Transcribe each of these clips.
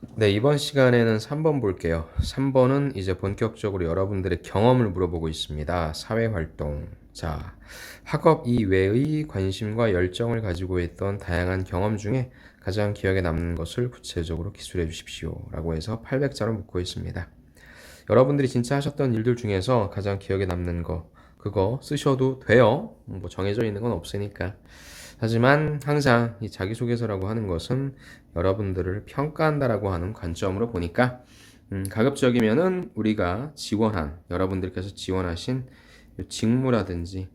네, 이번 시간에는 3번 볼게요. 3번은 이제 본격적으로 여러분들의 경험을 물어보고 있습니다. 사회활동. 자, 학업 이외의 관심과 열정을 가지고 있던 다양한 경험 중에 가장 기억에 남는 것을 구체적으로 기술해 주십시오. 라고 해서 800자로 묻고 있습니다. 여러분들이 진짜 하셨던 일들 중에서 가장 기억에 남는 거, 그거 쓰셔도 돼요. 뭐 정해져 있는 건 없으니까. 하지만 항상 이 자기소개서라고 하는 것은 여러분들을 평가한다라고 하는 관점으로 보니까 가급적이면은 우리가 지원한 여러분들께서 지원하신 직무라든지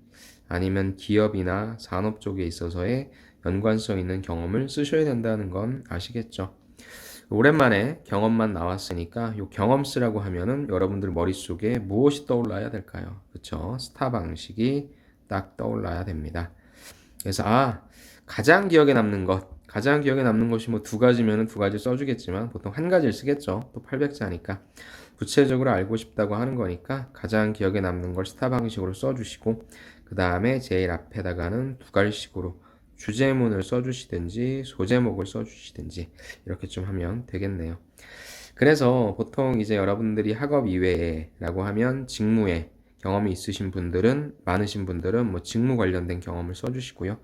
아니면 기업이나 산업 쪽에 있어서의 연관성 있는 경험을 쓰셔야 된다는 건 아시겠죠? 오랜만에 경험만 나왔으니까 요 경험 쓰라고 하면은 여러분들 머릿속에 무엇이 떠올라야 될까요? 그쵸? 스타 방식이 딱 떠올라야 됩니다. 그래서 가장 기억에 남는 것, 가장 기억에 남는 것이 뭐 두 가지면은 두 가지 써주겠지만 보통 한 가지를 쓰겠죠. 또 800자니까 구체적으로 알고 싶다고 하는 거니까 가장 기억에 남는 걸 스타 방식으로 써주시고 그 다음에 제일 앞에다가는 두 갈식으로 주제문을 써주시든지 소제목을 써주시든지 이렇게 좀 하면 되겠네요. 그래서 보통 이제 여러분들이 학업 이외에라고 하면 직무에 경험이 있으신 분들은 많으신 분들은 뭐 직무 관련된 경험을 써주시고요.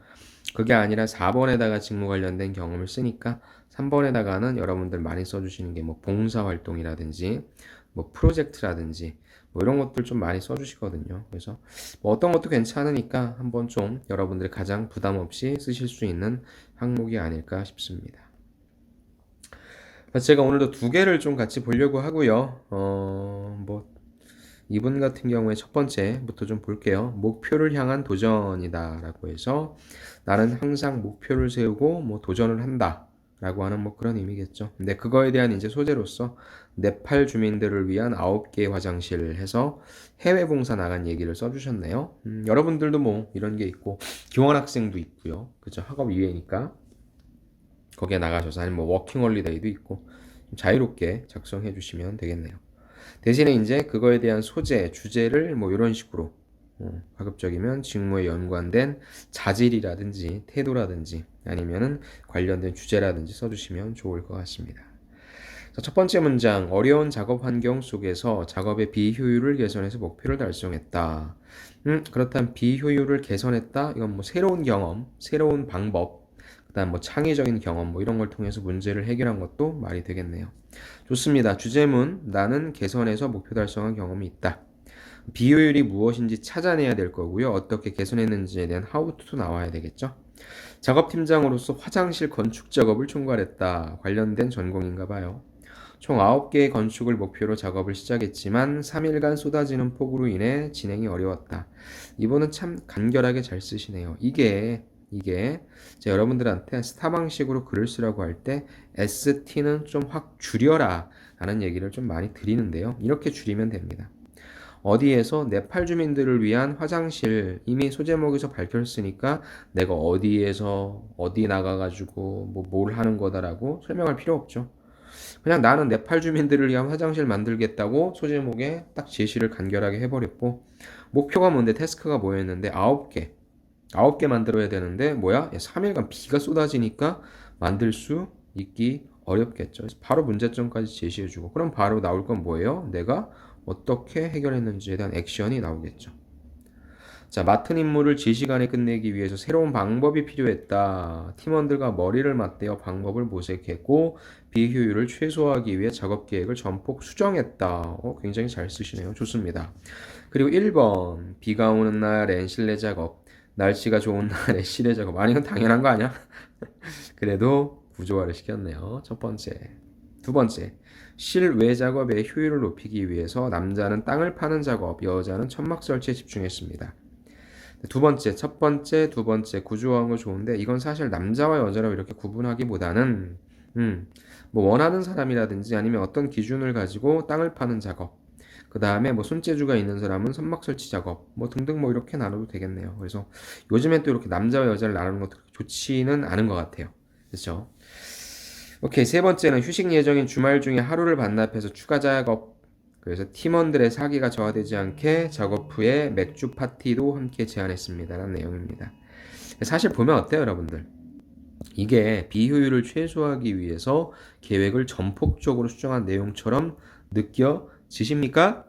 그게 아니라 4번에다가 직무 관련된 경험을 쓰니까 3번에다가는 여러분들 많이 써주시는 게 뭐 봉사활동이라든지 뭐 프로젝트라든지 뭐 이런 것들 좀 많이 써주시거든요. 그래서 뭐 어떤 것도 괜찮으니까 한번 좀 여러분들이 가장 부담 없이 쓰실 수 있는 항목이 아닐까 싶습니다. 제가 오늘도 두 개를 좀 같이 보려고 하고요. 뭐 이분 같은 경우에 첫 번째부터 좀 볼게요. 목표를 향한 도전이다라고 해서 나는 항상 목표를 세우고 뭐 도전을 한다라고 하는 뭐 그런 의미겠죠. 근데 그거에 대한 이제 소재로서 네팔 주민들을 위한 9개 화장실 해서 해외 봉사 나간 얘기를 써주셨네요. 여러분들도 뭐 이런 게 있고 교환 학생도 있고요. 그죠? 학업 이외니까 거기에 나가셔서 아니면 뭐 워킹 홀리데이도 있고 자유롭게 작성해 주시면 되겠네요. 대신에 이제 그거에 대한 소재, 주제를 뭐 이런 식으로 가급적이면 직무에 연관된 자질이라든지 태도라든지 아니면은 관련된 주제라든지 써주시면 좋을 것 같습니다. 자, 첫 번째 문장, 어려운 작업 환경 속에서 작업의 비효율을 개선해서 목표를 달성했다. 그렇다면 비효율을 개선했다? 이건 뭐 새로운 경험, 새로운 방법, 그다음 뭐 창의적인 경험 뭐 이런 걸 통해서 문제를 해결한 것도 말이 되겠네요. 좋습니다. 주제문, 나는 개선해서 목표 달성한 경험이 있다. 비효율이 무엇인지 찾아내야 될 거고요. 어떻게 개선했는지에 대한 how to도 나와야 되겠죠. 작업팀장으로서 화장실 건축 작업을 총괄했다. 관련된 전공인가 봐요. 총 9개의 건축을 목표로 작업을 시작했지만 3일간 쏟아지는 폭우로 인해 진행이 어려웠다. 이분은 참 간결하게 잘 쓰시네요. 이게 여러분들한테 스타 방식으로 글을 쓰라고 할 때 ST는 좀 확 줄여라 라는 얘기를 좀 많이 드리는데요. 이렇게 줄이면 됩니다. 어디에서 네팔 주민들을 위한 화장실 이미 소제목에서 밝혔으니까 내가 어디에서 어디 나가가지고 뭐 뭘 하는 거다라고 설명할 필요 없죠. 그냥 나는 네팔 주민들을 위한 화장실 만들겠다고 소제목에 딱 제시를 간결하게 해버렸고 목표가 뭔데 태스크가 뭐였는데 9개 9개 만들어야 되는데 뭐야? 3일간 비가 쏟아지니까 만들 수 있기 어렵겠죠. 그래서 바로 문제점까지 제시해주고 그럼 바로 나올 건 뭐예요? 내가 어떻게 해결했는지에 대한 액션이 나오겠죠. 자, 맡은 임무를 제 시간에 끝내기 위해서 새로운 방법이 필요했다. 팀원들과 머리를 맞대어 방법을 모색했고 비효율을 최소화하기 위해 작업 계획을 전폭 수정했다. 굉장히 잘 쓰시네요. 좋습니다. 그리고 1번 비가 오는 날엔 실내 작업 날씨가 좋은 날에 실내 작업 아니 이건 당연한 거 아니야? 그래도 구조화를 시켰네요. 첫 번째. 두 번째. 실외 작업의 효율을 높이기 위해서 남자는 땅을 파는 작업, 여자는 천막 설치에 집중했습니다. 두 번째, 첫 번째, 두 번째 구조화한 거 좋은데 이건 사실 남자와 여자로 이렇게 구분하기보다는 뭐 원하는 사람이라든지 아니면 어떤 기준을 가지고 땅을 파는 작업, 그 다음에 뭐 손재주가 있는 사람은 선막 설치 작업, 뭐 등등 뭐 이렇게 나눠도 되겠네요. 그래서 요즘엔 또 이렇게 남자와 여자를 나누는 것도 좋지는 않은 것 같아요. 그렇죠? 오케이, 세 번째는 휴식 예정인 주말 중에 하루를 반납해서 추가 작업. 그래서 팀원들의 사기가 저하되지 않게 작업 후에 맥주 파티도 함께 제안했습니다라는 내용입니다. 사실 보면 어때요, 여러분들? 이게 비효율을 최소화하기 위해서 계획을 전폭적으로 수정한 내용처럼 느껴지십니까?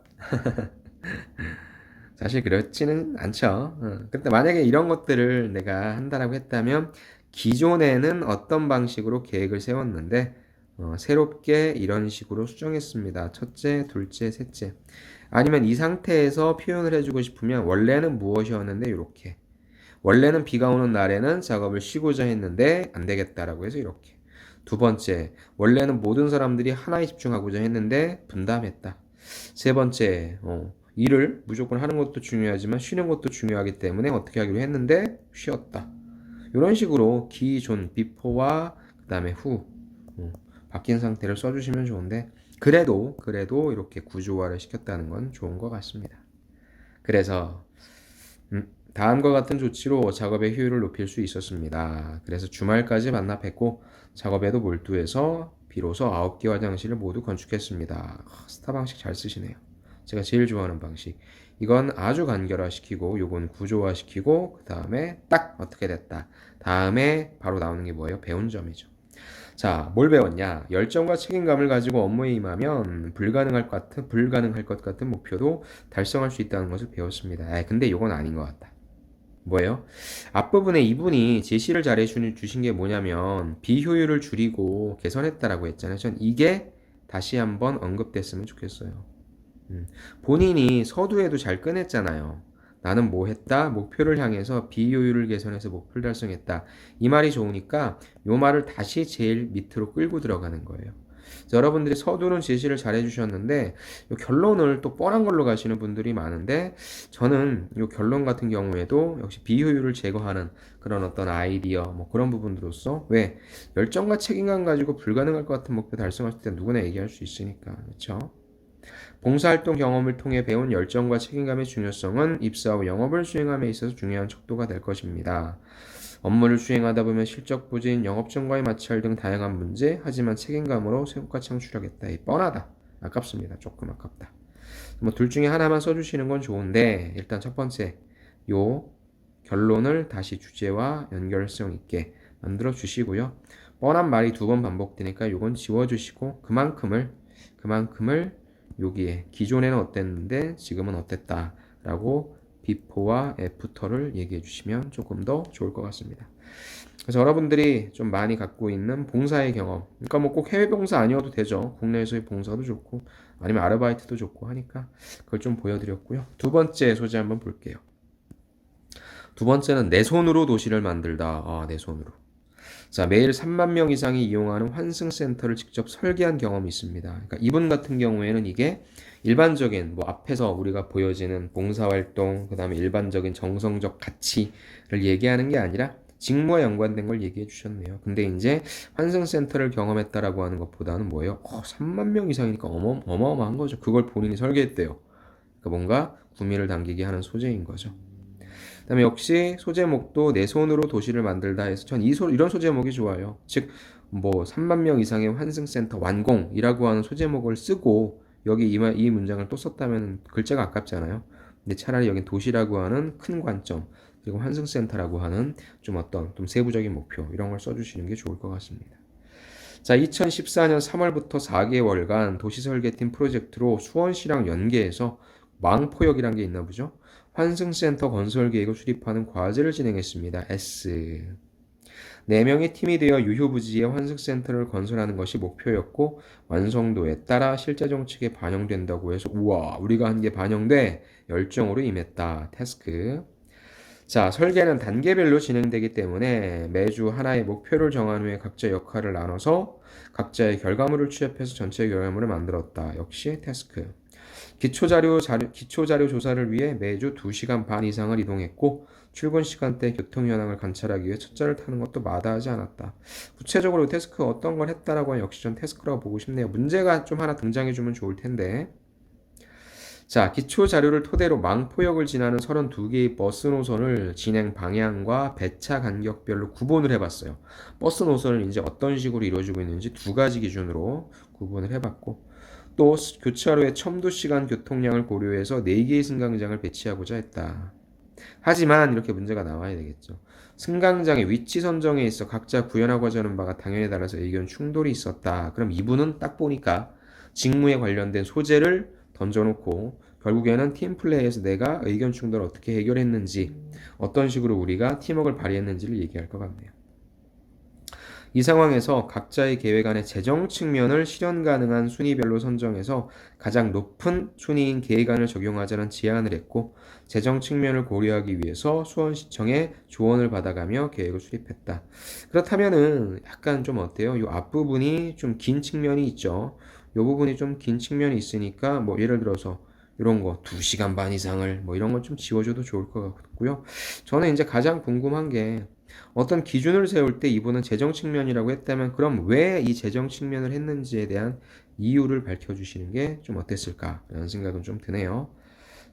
사실 그렇지는 않죠. 근데 만약에 이런 것들을 내가 한다라고 했다면 기존에는 어떤 방식으로 계획을 세웠는데 새롭게 이런 식으로 수정했습니다. 첫째, 둘째, 셋째. 아니면 이 상태에서 표현을 해주고 싶으면 원래는 무엇이었는데 이렇게. 원래는 비가 오는 날에는 작업을 쉬고자 했는데 안 되겠다라고 해서 이렇게. 두 번째, 원래는 모든 사람들이 하나에 집중하고자 했는데 분담했다. 세 번째, 일을 무조건 하는 것도 중요하지만 쉬는 것도 중요하기 때문에 어떻게 하기로 했는데 쉬었다. 이런 식으로 기존, before와 그 다음에 who 바뀐 상태를 써주시면 좋은데 그래도 이렇게 구조화를 시켰다는 건 좋은 것 같습니다. 그래서 다음과 같은 조치로 작업의 효율을 높일 수 있었습니다. 그래서 주말까지 반납했고 작업에도 몰두해서 비로소 9개 화장실을 모두 건축했습니다. 스타 방식 잘 쓰시네요. 제가 제일 좋아하는 방식. 이건 아주 간결화시키고 요건 구조화시키고 그 다음에 딱 어떻게 됐다. 다음에 바로 나오는 게 뭐예요? 배운 점이죠. 자, 뭘 배웠냐? 열정과 책임감을 가지고 업무에 임하면 불가능할 것 같은 목표도 달성할 수 있다는 것을 배웠습니다. 근데 이건 아닌 것 같다. 뭐예요? 앞부분에 이분이 제시를 잘 해주신 게 뭐냐면 비효율을 줄이고 개선했다라고 했잖아요. 전 이게 다시 한번 언급됐으면 좋겠어요. 본인이 서두에도 잘 꺼냈잖아요. 나는 뭐 했다? 목표를 향해서 비효율을 개선해서 목표를 달성했다. 이 말이 좋으니까 이 말을 다시 제일 밑으로 끌고 들어가는 거예요. 여러분들이 서두는 제시를 잘 해주셨는데 이 결론을 또 뻔한 걸로 가시는 분들이 많은데 저는 이 결론 같은 경우에도 역시 비효율을 제거하는 그런 어떤 아이디어 뭐 그런 부분으로서 왜 열정과 책임감 가지고 불가능할 것 같은 목표 달성할 때 누구나 얘기할 수 있으니까 그렇죠? 봉사활동 경험을 통해 배운 열정과 책임감의 중요성은 입사 후 영업을 수행함에 있어서 중요한 척도가 될 것입니다. 업무를 수행하다 보면 실적 부진, 영업증과의 마찰 등 다양한 문제, 하지만 책임감으로 새롭게 창출하겠다. 뻔하다. 아깝습니다. 조금 아깝다. 뭐 둘 중에 하나만 써주시는 건 좋은데 일단 첫 번째 요 결론을 다시 주제와 연결성 있게 만들어 주시고요. 뻔한 말이 두 번 반복되니까 요건 지워주시고 그만큼을 여기에 기존에는 어땠는데 지금은 어땠다 라고 before와 after를 얘기해 주시면 조금 더 좋을 것 같습니다. 그래서 여러분들이 좀 많이 갖고 있는 봉사의 경험, 그러니까 뭐 꼭 해외 봉사 아니어도 되죠. 국내에서의 봉사도 좋고 아니면 아르바이트도 좋고 하니까 그걸 좀 보여드렸고요. 두 번째 소재 한번 볼게요. 두 번째는 내 손으로 도시를 만들다. 내 손으로. 자, 매일 3만 명 이상이 이용하는 환승센터를 직접 설계한 경험이 있습니다. 그러니까 이분 같은 경우에는 이게 일반적인 뭐 앞에서 우리가 보여지는 봉사활동, 그 다음에 일반적인 정성적 가치를 얘기하는 게 아니라 직무와 연관된 걸 얘기해 주셨네요. 근데 이제 환승센터를 경험했다라고 하는 것보다는 뭐예요? 3만 명 이상이니까 어마어마한 거죠. 그걸 본인이 설계했대요. 그러니까 뭔가 구미를 당기게 하는 소재인 거죠. 그다음에 역시 소제목도 내 손으로 도시를 만들다 해서 전 이런 소제목이 좋아요. 즉 뭐 3만 명 이상의 환승센터 완공이라고 하는 소제목을 쓰고 여기 이 문장을 또 썼다면 글자가 아깝잖아요. 근데 차라리 여기 도시라고 하는 큰 관점 그리고 환승센터라고 하는 좀 어떤 좀 세부적인 목표 이런 걸 써주시는 게 좋을 것 같습니다. 자, 2014년 3월부터 4개월간 도시설계팀 프로젝트로 수원시랑 연계해서 망포역이란 게 있나 보죠. 환승센터 건설 계획을 수립하는 과제를 진행했습니다. S. 4명의 팀이 되어 유효부지의 환승센터를 건설하는 것이 목표였고 완성도에 따라 실제 정책에 반영된다고 해서 우와 우리가 한 게 반영돼 열정으로 임했다. 태스크. 자, 설계는 단계별로 진행되기 때문에 매주 하나의 목표를 정한 후에 각자 역할을 나눠서 각자의 결과물을 취합해서 전체 결과물을 만들었다. 역시 태스크. 기초자료 조사를 위해 매주 2시간 반 이상을 이동했고 출근 시간대 교통 현황을 관찰하기 위해 첫차를 타는 것도 마다하지 않았다. 구체적으로 태스크 어떤 걸 했다라고 하면 역시 전 태스크라고 보고 싶네요. 문제가 좀 하나 등장해주면 좋을 텐데. 자, 기초 자료를 토대로 망포역을 지나는 32개의 버스 노선을 진행 방향과 배차 간격별로 구분을 해봤어요. 버스 노선을 이제 어떤 식으로 이루어지고 있는지 두 가지 기준으로 구분을 해봤고 또 교차로의 첨도 시간 교통량을 고려해서 4개의 승강장을 배치하고자 했다. 하지만 이렇게 문제가 나와야 되겠죠. 승강장의 위치 선정에 있어 각자 구현하고자 하는 바가 당연히 달라서 의견 충돌이 있었다. 그럼 이분은 딱 보니까 직무에 관련된 소재를 던져놓고 결국에는 팀 플레이에서 내가 의견 충돌을 어떻게 해결했는지 어떤 식으로 우리가 팀워크를 발휘했는지를 얘기할 것 같네요. 이 상황에서 각자의 계획 안에 재정 측면을 실현 가능한 순위별로 선정해서 가장 높은 순위인 계획안을 적용하자는 제안을 했고 재정 측면을 고려하기 위해서 수원시청에 조언을 받아가며 계획을 수립했다. 그렇다면은 약간 좀 어때요? 이 앞부분이 좀 긴 측면이 있죠. 이 부분이 좀 긴 측면이 있으니까 뭐 예를 들어서 이런 거 2시간 반 이상을 뭐 이런 건 좀 지워줘도 좋을 것 같고요. 저는 이제 가장 궁금한 게 어떤 기준을 세울 때 이분은 재정 측면이라고 했다면 그럼 왜 이 재정 측면을 했는지에 대한 이유를 밝혀주시는 게 좀 어땠을까라는 생각은 좀 드네요.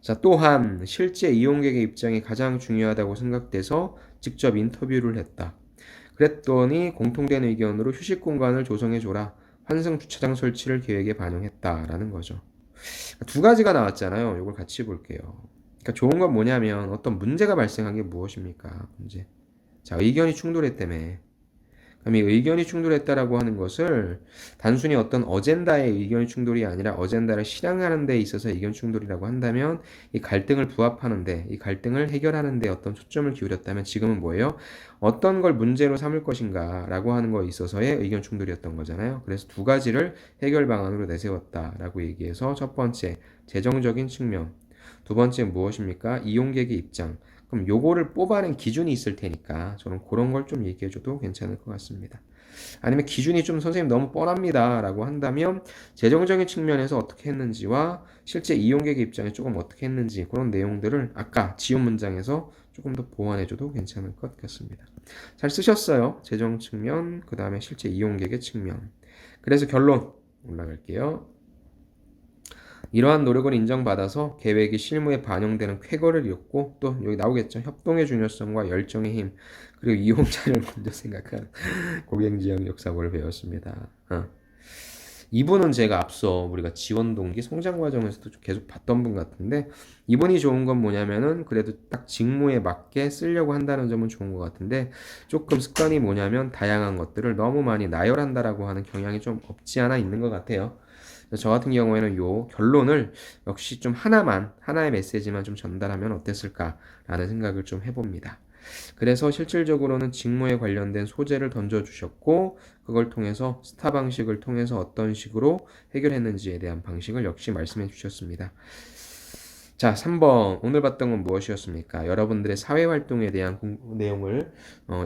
자, 또한 실제 이용객의 입장이 가장 중요하다고 생각돼서 직접 인터뷰를 했다. 그랬더니 공통된 의견으로 휴식 공간을 조성해줘라. 환승 주차장 설치를 계획에 반영했다라는 거죠. 두 가지가 나왔잖아요. 이걸 같이 볼게요. 그러니까 좋은 건 뭐냐면 어떤 문제가 발생한 게 무엇입니까? 문제. 자, 의견이 충돌했다며. 그럼 이 의견이 충돌했다라고 하는 것을 단순히 어떤 어젠다의 의견 충돌이 아니라 어젠다를 실행하는 데 있어서 의견 충돌이라고 한다면 이 갈등을 부합하는데 이 갈등을 해결하는 데 어떤 초점을 기울였다면 지금은 뭐예요? 어떤 걸 문제로 삼을 것인가 라고 하는 거에 있어서의 의견 충돌이었던 거잖아요. 그래서 두 가지를 해결 방안으로 내세웠다라고 얘기해서 첫 번째 재정적인 측면, 두 번째 무엇입니까? 이용객의 입장. 그럼 요거를 뽑아낸 기준이 있을 테니까 저는 그런 걸 좀 얘기해줘도 괜찮을 것 같습니다. 아니면 기준이 좀 선생님 너무 뻔합니다 라고 한다면 재정적인 측면에서 어떻게 했는지와 실제 이용객의 입장에 조금 어떻게 했는지 그런 내용들을 아까 지원 문장에서 조금 더 보완해줘도 괜찮을 것 같습니다. 잘 쓰셨어요. 재정 측면, 그 다음에 실제 이용객의 측면. 그래서 결론 올라갈게요. 이러한 노력을 인정받아서 계획이 실무에 반영되는 쾌거를 이뤘고 또 여기 나오겠죠. 협동의 중요성과 열정의 힘 그리고 이용자를 먼저 생각하는 고객지향 역사고를 배웠습니다. 이분은 제가 앞서 우리가 지원 동기 성장 과정에서도 계속 봤던 분 같은데 이분이 좋은 건 뭐냐면은 그래도 딱 직무에 맞게 쓰려고 한다는 점은 좋은 것 같은데 조금 습관이 뭐냐면 다양한 것들을 너무 많이 나열한다라고 하는 경향이 좀 없지 않아 있는 것 같아요. 저 같은 경우에는 요 결론을 역시 좀 하나의 메시지만 좀 전달하면 어땠을까라는 생각을 좀 해봅니다. 그래서 실질적으로는 직무에 관련된 소재를 던져주셨고 그걸 통해서 스타 방식을 통해서 어떤 식으로 해결했는지에 대한 방식을 역시 말씀해 주셨습니다. 자, 3번 오늘 봤던 건 무엇이었습니까? 여러분들의 사회활동에 대한 내용을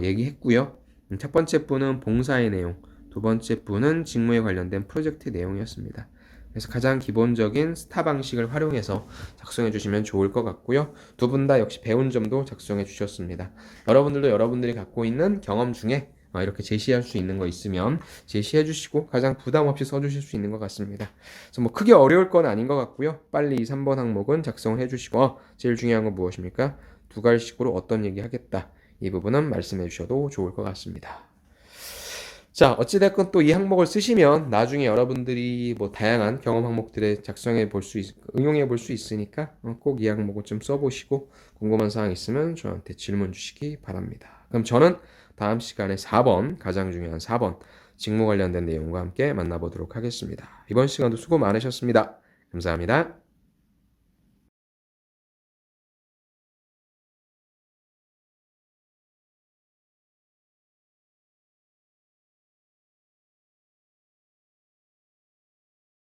얘기했고요. 첫 번째 분은 봉사의 내용, 두 번째 분은 직무에 관련된 프로젝트 내용이었습니다. 그래서 가장 기본적인 스타 방식을 활용해서 작성해 주시면 좋을 것 같고요. 두 분 다 역시 배운 점도 작성해 주셨습니다. 여러분들도 여러분들이 갖고 있는 경험 중에 이렇게 제시할 수 있는 거 있으면 제시해 주시고 가장 부담 없이 써주실 수 있는 것 같습니다. 그래서 뭐 크게 어려울 건 아닌 것 같고요. 빨리 이 3번 항목은 작성을 해주시고 제일 중요한 건 무엇입니까? 두 갈식으로 어떤 얘기 하겠다. 이 부분은 말씀해 주셔도 좋을 것 같습니다. 자, 어찌됐건 또 이 항목을 쓰시면 나중에 여러분들이 뭐 다양한 경험 항목들에 응용해 볼 수 있으니까 꼭 이 항목을 좀 써보시고 궁금한 사항 있으면 저한테 질문 주시기 바랍니다. 그럼 저는 다음 시간에 4번, 가장 중요한 4번, 직무 관련된 내용과 함께 만나보도록 하겠습니다. 이번 시간도 수고 많으셨습니다. 감사합니다.